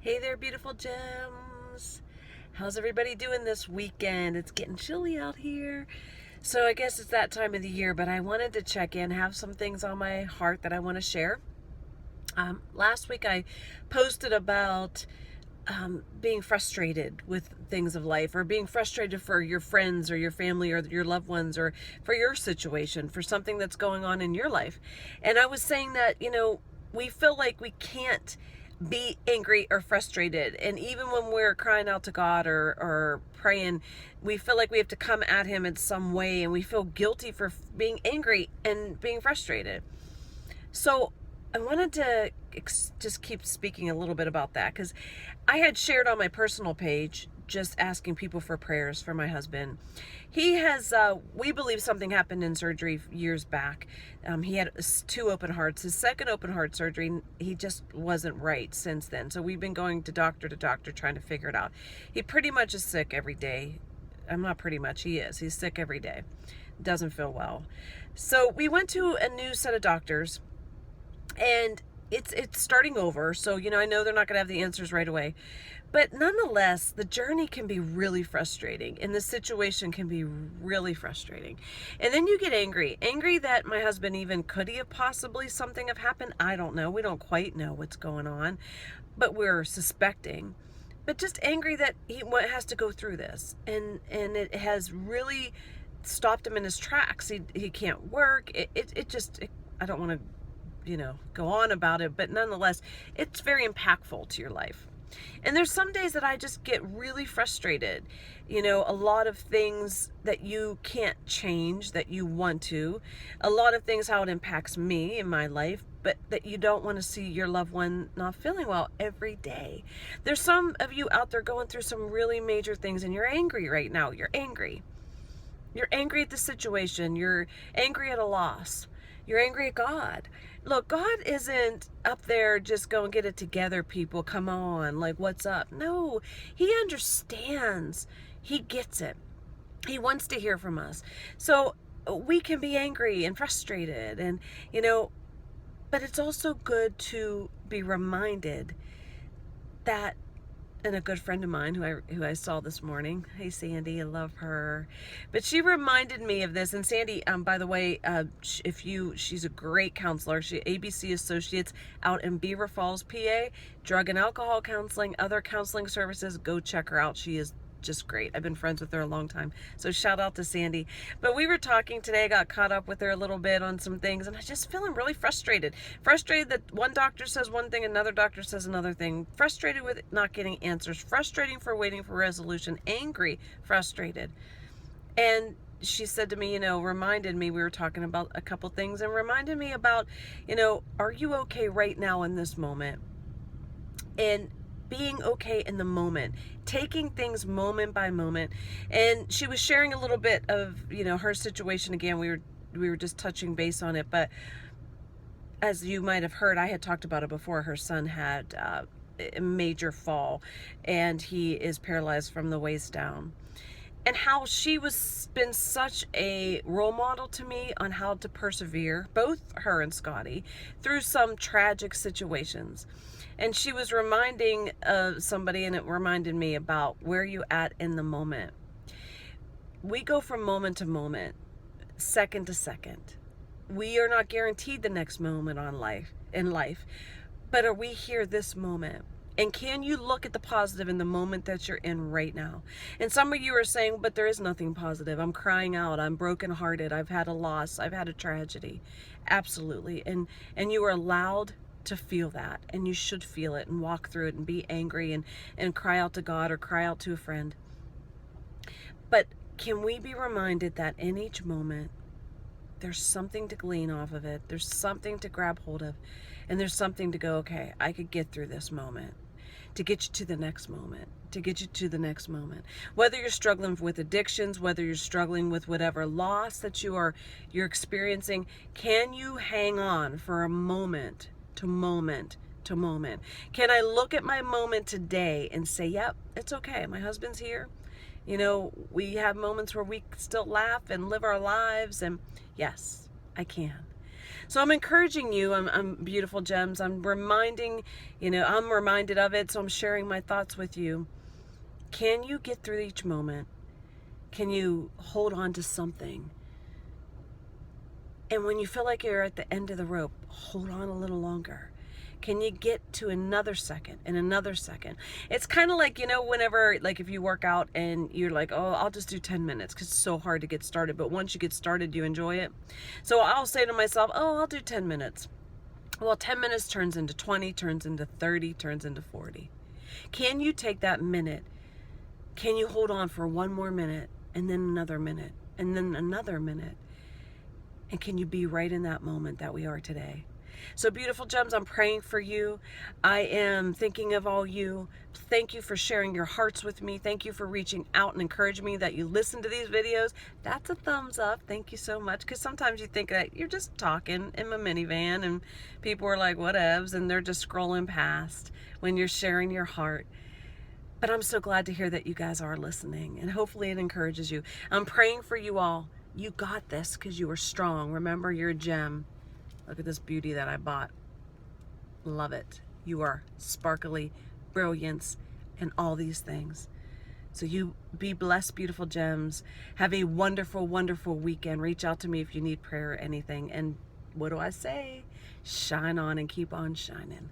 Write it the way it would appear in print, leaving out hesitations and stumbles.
Hey there, beautiful gems. How's everybody doing this weekend? It's getting chilly out here. So I guess it's that time of the year, but I wanted to check in, have some things on my heart that I want to share. Last week I posted about being frustrated with things of life, or being frustrated for your friends or your family or your loved ones, or for your situation, for something that's going on in your life. And I was saying that, we feel like we can't be angry or frustrated. And even when we're crying out to God or praying, we feel like we have to come at Him in some way, and we feel guilty for being angry and being frustrated. So I wanted to just keep speaking a little bit about that, because I had shared on my personal page just asking people for prayers for my husband. He has, we believe something happened in surgery years back. He had 2 open hearts. His second open heart surgery, he just wasn't right since then. So we've been going to doctor trying to figure it out. He pretty much is sick every day. I'm not pretty much, he is. He's sick every day. Doesn't feel well. So we went to a new set of doctors, and it's starting over. So, I know they're not going to have the answers right away. But nonetheless, the journey can be really frustrating, and the situation can be really frustrating. And then you get angry that my husband, even could he have possibly something have happened? I don't know. We don't quite know what's going on, but we're suspecting. But just angry that he has to go through this, and it has really stopped him in his tracks. He can't work. I don't want to go on about it, but nonetheless, it's very impactful to your life. And there's some days that I just get really frustrated. A lot of things that you can't change that you want to, a lot of things how it impacts me in my life, but that you don't want to see your loved one not feeling well every day. There's some of you out there going through some really major things, and you're angry right now. You're angry. You're angry at the situation. You're angry at a loss. You're angry at God. Look, God isn't up there just going, get it together, people. Come on. Like, what's up? No, He understands. He gets it. He wants to hear from us. So we can be angry and frustrated, and, but it's also good to be reminded that, and a good friend of mine who I saw this morning. Hey, Sandy, I love her. But she reminded me of this. And Sandy, by the way, she's a great counselor. She ABC Associates out in Beaver Falls, PA. Drug and alcohol counseling, other counseling services. Go check her out. She is just great. I've been friends with her a long time. So shout out to Sandy. But we were talking today, got caught up with her a little bit on some things, and I just feeling really frustrated. Frustrated that one doctor says one thing, another doctor says another thing. Frustrated with not getting answers. Frustrating for waiting for resolution. Angry, frustrated. And she said to me, reminded me, we were talking about a couple things, and reminded me about, are you okay right now in this moment? And being okay in the moment, taking things moment by moment. And she was sharing a little bit of, her situation again. We were just touching base on it, but as you might have heard, I had talked about it before. Her son had a major fall, and he is paralyzed from the waist down. And how she was been such a role model to me on how to persevere, both her and Scotty, through some tragic situations. And she was reminding somebody, and it reminded me about where you at in the moment. We go from moment to moment, second to second. We are not guaranteed the next moment in life, but are we here this moment? And can you look at the positive in the moment that you're in right now? And some of you are saying, but there is nothing positive. I'm crying out. I'm brokenhearted. I've had a loss. I've had a tragedy. Absolutely. And you are allowed to feel that, and you should feel it and walk through it and be angry and cry out to God or cry out to a friend. But can we be reminded that in each moment, there's something to glean off of it. There's something to grab hold of. And there's something to go, okay, I could get through this moment, to get you to the next moment, to get you to the next moment. Whether you're struggling with addictions, whether you're struggling with whatever loss that you're experiencing, can you hang on for a moment to moment to moment? Can I look at my moment today and say, yep, it's okay. My husband's here. We have moments where we still laugh and live our lives, and yes, I can. So I'm encouraging you, I'm beautiful gems. I'm reminding, I'm reminded of it, so I'm sharing my thoughts with you. Can you get through each moment? Can you hold on to something? And when you feel like you're at the end of the rope, hold on a little longer. Can you get to another second and another second? It's kind of like, whenever, like if you work out and you're like, oh, I'll just do 10 minutes because it's so hard to get started. But once you get started, you enjoy it. So I'll say to myself, oh, I'll do 10 minutes. Well, 10 minutes turns into 20, turns into 30, turns into 40. Can you take that minute? Can you hold on for one more minute and then another minute and then another minute? And can you be right in that moment that we are today? So beautiful gems, I'm praying for you. I am thinking of all you. Thank you for sharing your hearts with me. Thank you for reaching out and encouraging me that you listen to these videos. That's a thumbs up. Thank you so much. Because sometimes you think that you're just talking in my minivan and people are like, whatevs, and they're just scrolling past when you're sharing your heart. But I'm so glad to hear that you guys are listening, and hopefully it encourages you. I'm praying for you all. You got this because you are strong. Remember, you're a gem. Look at this beauty that I bought. Love it. You are sparkly, brilliance, and all these things. So you be blessed, beautiful gems. Have a wonderful, wonderful weekend. Reach out to me if you need prayer or anything. And what do I say? Shine on and keep on shining.